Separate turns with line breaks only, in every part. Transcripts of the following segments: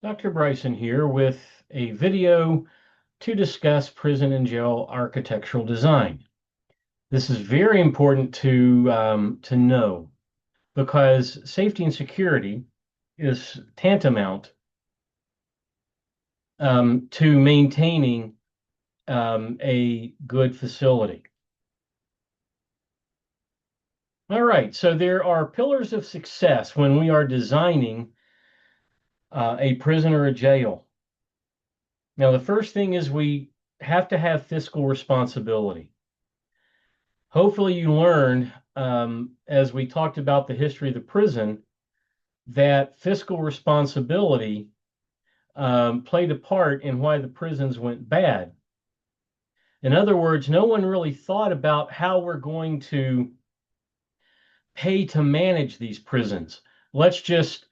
Dr. Bryson here with a video to discuss prison and jail architectural design. This is very important to know because safety and security is tantamount to maintaining a good facility. All right, so there are pillars of success when we are designing a prison or a jail. Now, the first thing is we have to have fiscal responsibility. Hopefully you learned, as we talked about the history of the prison, that fiscal responsibility played a part in why the prisons went bad. In other words, no one really thought about how we're going to pay to manage these prisons. Let's just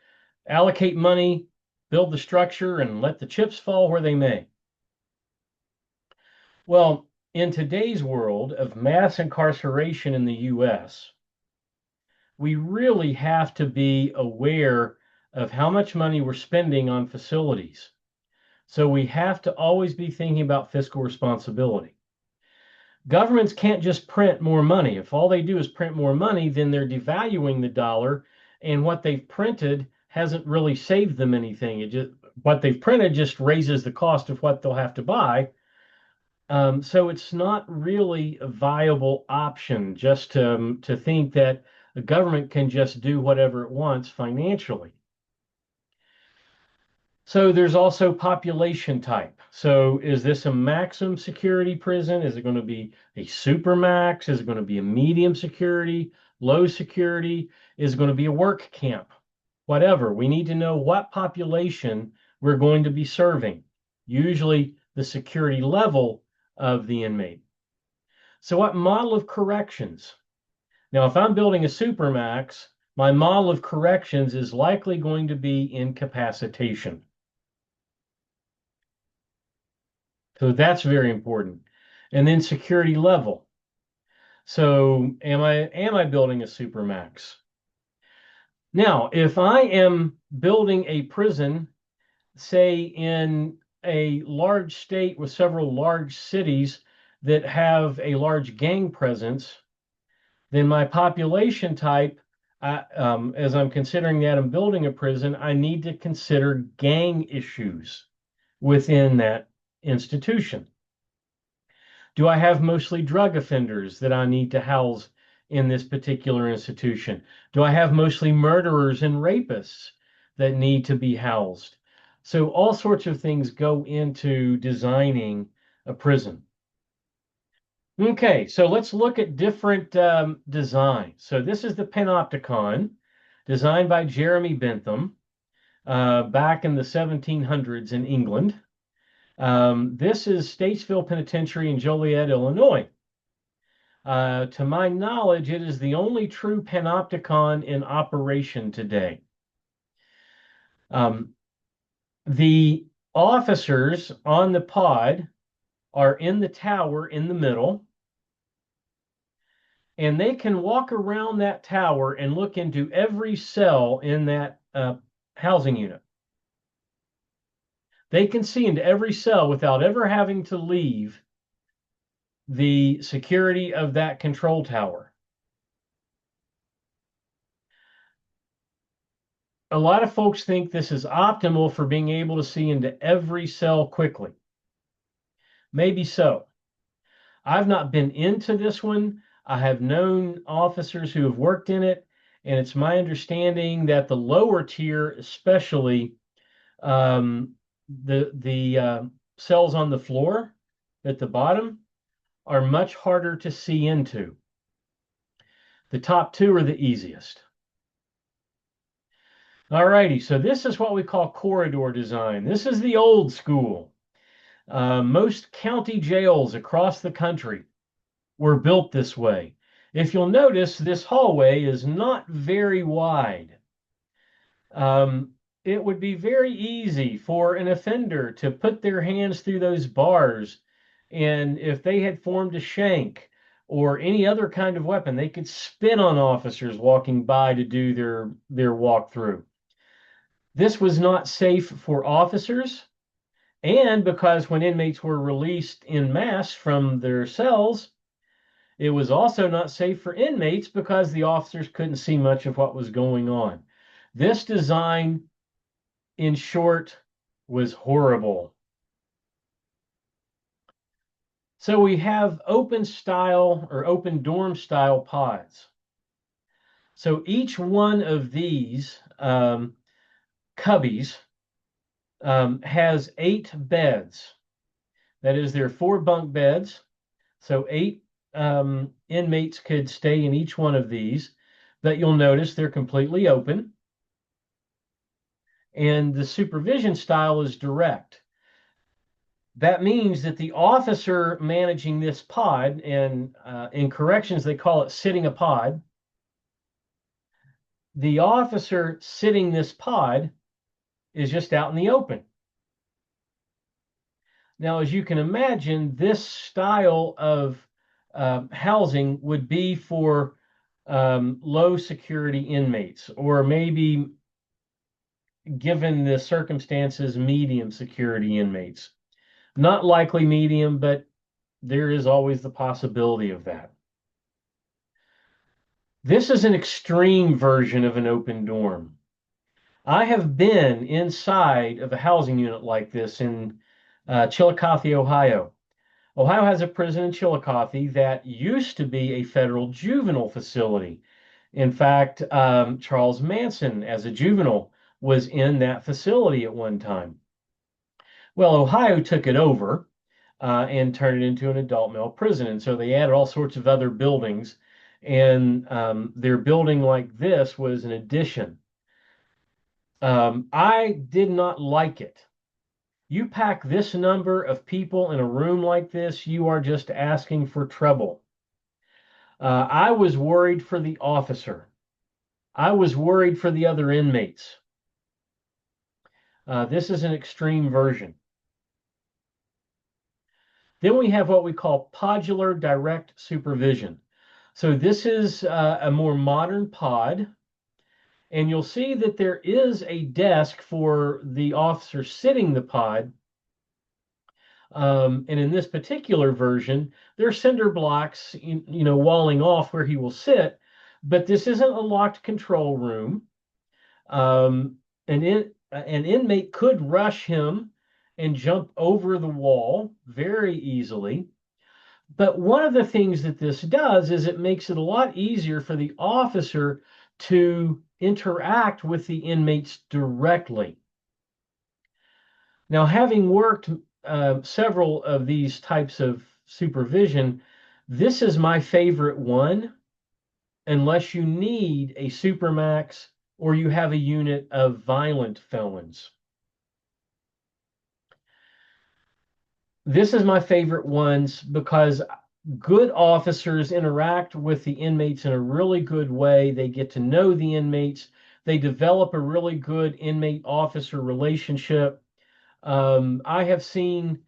allocate money, build the structure, and let the chips fall where they may. Well, in today's world of mass incarceration in the US, we really have to be aware of how much money we're spending on facilities. So we have to always be thinking about fiscal responsibility. Governments can't just print more money. If all they do is print more money, then they're devaluing the dollar, and what they've printed hasn't really saved them anything. What they've printed just raises the cost of what they'll have to buy. So it's not really a viable option just to think that the government can just do whatever it wants financially. So there's also population type. So is this a maximum security prison? Is it going to be a super max? Is it going to be a medium security, low security? Is it going to be a work camp? Whatever. We need to know what population we're going to be serving. Usually the security level of the inmate. So what model of corrections? Now, if I'm building a supermax, my model of corrections is likely going to be incapacitation. So that's very important. And then security level. So am I building a supermax? Now, if I am building a prison, say in a large state with several large cities that have a large gang presence, then my population type, as I'm considering that I'm building a prison, I need to consider gang issues within that institution. Do I have mostly drug offenders that I need to house in this particular institution? Do I have mostly murderers and rapists that need to be housed? So all sorts of things go into designing a prison. Okay, so let's look at different designs. So this is the Panopticon, designed by Jeremy Bentham back in the 1700s in England. This is Statesville Penitentiary in Joliet, Illinois. To my knowledge, it is the only true panopticon in operation today. The officers on the pod are in the tower in the middle, and they can walk around that tower and look into every cell in that housing unit. They can see into every cell without ever having to leave the security of that control tower. A lot of folks think this is optimal for being able to see into every cell quickly. Maybe so. I've not been into this one. I have known officers who have worked in it, and it's my understanding that the lower tier, especially the cells on the floor at the bottom, are much harder to see into. The top two are the easiest. All righty, so this is what we call corridor design. This is the old school. Most county jails across the country were built this way. If you'll notice, this hallway is not very wide. It would be very easy for an offender to put their hands through those bars, and if they had formed a shank or any other kind of weapon, they could spit on officers walking by to do their walkthrough. This was not safe for officers, and because when inmates were released in mass from their cells, it was also not safe for inmates because the officers couldn't see much of what was going on. This design, in short, was horrible. So we have open style or open dorm style pods. So each one of these cubbies has 8 beds. That is, there are 4 bunk beds. So 8 inmates could stay in each one of these. But you'll notice they're completely open. And the supervision style is direct. That means that the officer managing this pod, and in corrections, they call it sitting a pod. The officer sitting this pod is just out in the open. Now, as you can imagine, this style of housing would be for low security inmates, or maybe, given the circumstances, medium security inmates. Not likely medium, but there is always the possibility of that. This is an extreme version of an open dorm. I have been inside of a housing unit like this in Chillicothe, Ohio. Ohio has a prison in Chillicothe that used to be a federal juvenile facility. In fact, Charles Manson, as a juvenile, was in that facility at one time. Well, Ohio took it over and turned it into an adult male prison. And so they added all sorts of other buildings. And their building like this was an addition. I did not like it. You pack this number of people in a room like this, you are just asking for trouble. I was worried for the officer. I was worried for the other inmates. This is an extreme version. Then we have what we call podular direct supervision. So this is a more modern pod, and you'll see that there is a desk for the officer sitting the pod. And in this particular version, there are cinder blocks, walling off where he will sit, but this isn't a locked control room. An inmate could rush him and jump over the wall very easily. But one of the things that this does is it makes it a lot easier for the officer to interact with the inmates directly. Now, having worked several of these types of supervision, this is my favorite one, unless you need a supermax or you have a unit of violent felons. This is my favorite ones because good officers interact with the inmates in a really good way. They get to know the inmates. They develop a really good inmate-officer relationship. I have seen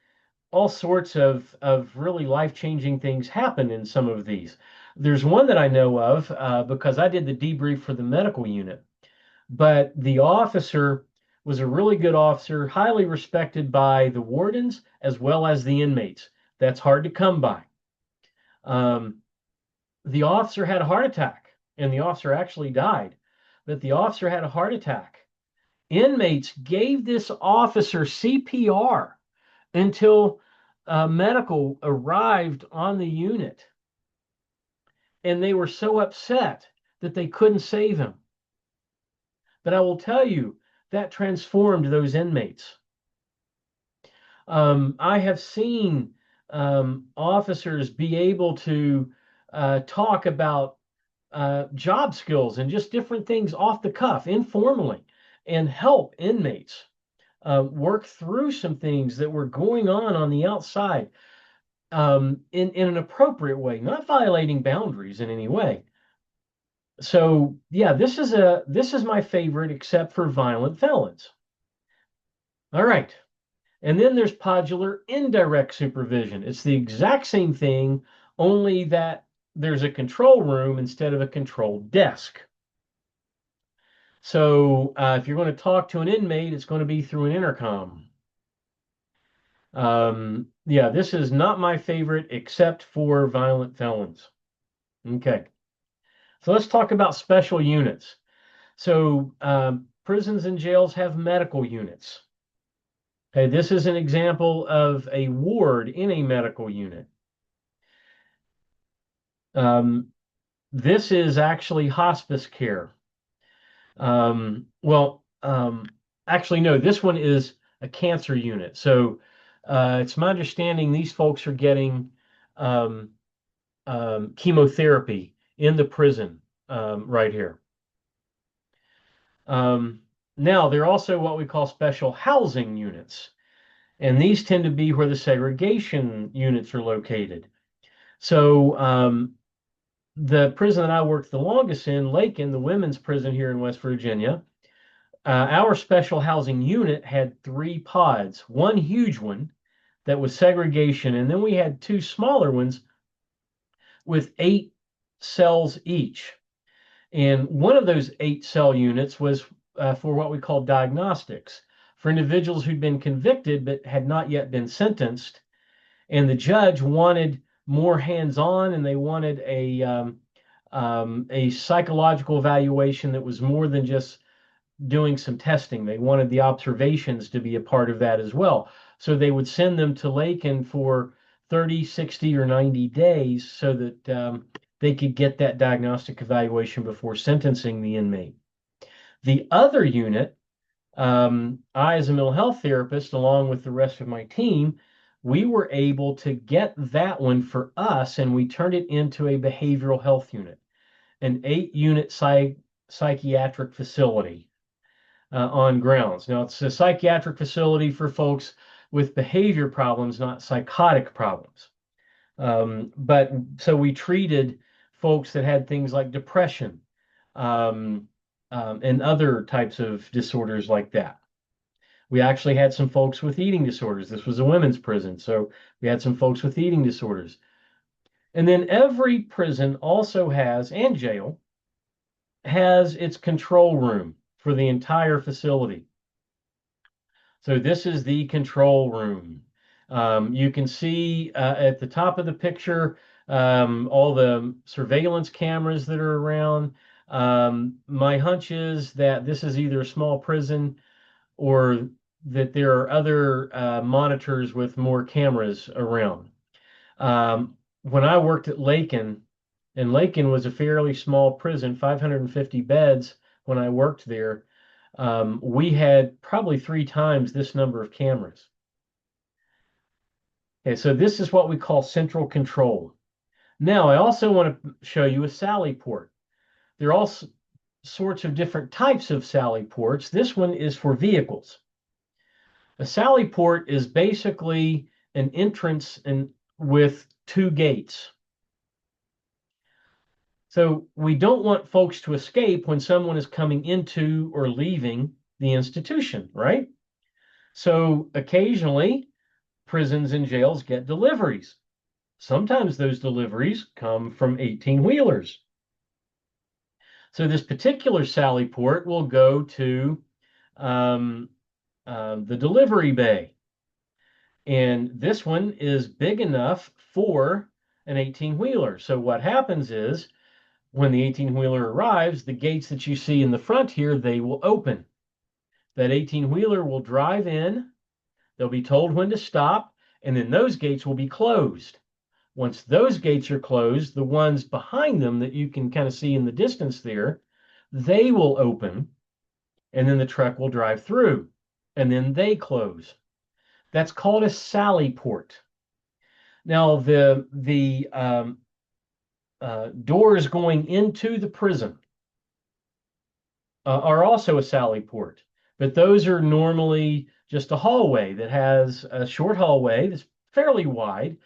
all sorts of really life-changing things happen in some of these. There's one that I know of because I did the debrief for the medical unit, but the officer was a really good officer, highly respected by the wardens as well as the inmates. That's hard to come by. The officer had a heart attack, and the officer actually died, but the officer had a heart attack. Inmates gave this officer CPR until medical arrived on the unit, and they were so upset that they couldn't save him. But I will tell you, that transformed those inmates. I have seen officers be able to talk about job skills and just different things off the cuff, informally, and help inmates work through some things that were going on the outside in an appropriate way, not violating boundaries in any way. So yeah, this is my favorite, except for violent felons. All right. And then there's podular indirect supervision. It's the exact same thing, only that there's a control room instead of a control desk. So if you're going to talk to an inmate, it's going to be through an intercom. Yeah, this is not my favorite except for violent felons. Okay, so let's talk about special units. So prisons and jails have medical units. Okay, this is an example of a ward in a medical unit. Um, this is actually hospice care. Well, actually, no, this one is a cancer unit. So it's my understanding these folks are getting um, chemotherapy in the prison right here. Um, Now, there are also what we call special housing units, and these tend to be where the segregation units are located. So the prison that I worked the longest in, Lakin, the women's prison here in West Virginia, our special housing unit had three pods, one huge one that was segregation, and then we had two smaller ones with 8 cells each. And one of those 8 cell units was for what we call diagnostics for individuals who'd been convicted but had not yet been sentenced. And the judge wanted more hands-on, and they wanted a psychological evaluation that was more than just doing some testing. They wanted the observations to be a part of that as well. So they would send them to Lakin for 30, 60, or 90 days so that they could get that diagnostic evaluation before sentencing the inmate. The other unit, I, as a mental health therapist, along with the rest of my team, we were able to get that one for us, and we turned it into a behavioral health unit, an 8 unit psychiatric facility on grounds. Now, it's a psychiatric facility for folks with behavior problems, not psychotic problems. But so we treated folks that had things like depression and other types of disorders like that. We actually had some folks with eating disorders. This was a women's prison, so we had some folks with eating disorders. And then every prison also has, and jail, has its control room for the entire facility. So this is the control room. You can see at the top of the picture all the surveillance cameras that are around. My hunch is that this is either a small prison or that there are other monitors with more cameras around. When I worked at Lakin, and Lakin was a fairly small prison, 550 beds when I worked there, we had probably 3 times this number of cameras. Okay, so this is what we call central control. Now, I also want to show you a sally port. There are all sorts of different types of sally ports. This one is for vehicles. A sally port is basically an entrance with 2 gates. So we don't want folks to escape when someone is coming into or leaving the institution, right? So occasionally, prisons and jails get deliveries. Sometimes those deliveries come from 18-wheelers. So this particular sally port will go to the delivery bay. And this one is big enough for an 18-wheeler. So what happens is when the 18-wheeler arrives, the gates that you see in the front here, they will open. That 18-wheeler will drive in. They'll be told when to stop, and then those gates will be closed. Once those gates are closed, the ones behind them that you can kind of see in the distance there, they will open, and then the truck will drive through, and then they close. That's called a sally port. Now, the doors going into the prison are also a sally port, but those are normally just a hallway that has a short hallway that's fairly wide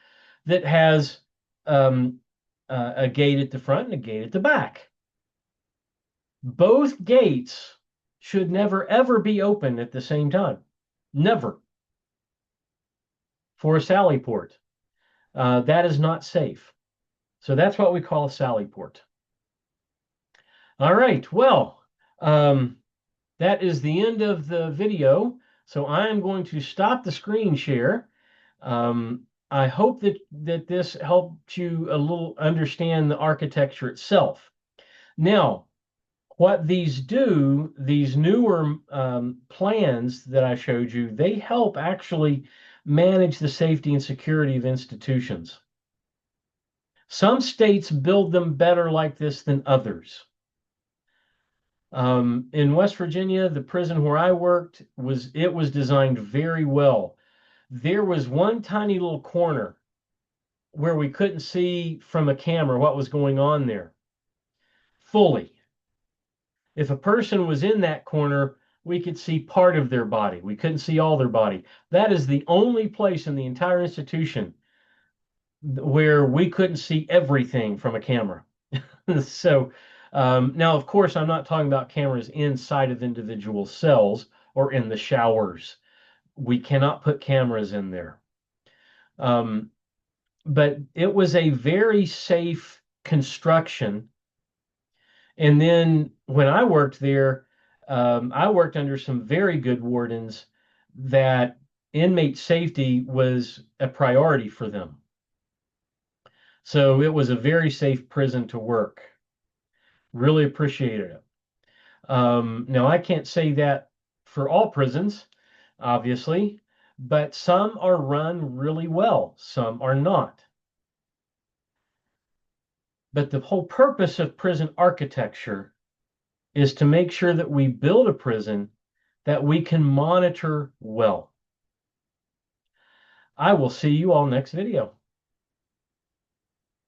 that has a gate at the front and a gate at the back. Both gates should never ever be open at the same time. Never. For a sally port. That is not safe. So that's what we call a sally port. All right. Well, that is the end of the video. So I am going to stop the screen share. I hope that this helped you a little understand the architecture itself. Now, what these do, these newer plans that I showed you, they help actually manage the safety and security of institutions. Some states build them better like this than others. In West Virginia, the prison where I worked was designed very well. There was one tiny little corner where we couldn't see from a camera what was going on there fully. If a person was in that corner, we could see part of their body. We couldn't see all their body. That is the only place in the entire institution where we couldn't see everything from a camera. So now, of course, I'm not talking about cameras inside of individual cells or in the showers. We cannot put cameras in there. But it was a very safe construction. And then when I worked there, I worked under some very good wardens that inmate safety was a priority for them. So it was a very safe prison to work. Really appreciated it. Now, I can't say that for all prisons, obviously, but some are run really well, some are not. But the whole purpose of prison architecture is to make sure that we build a prison that we can monitor well. I will see you all next video.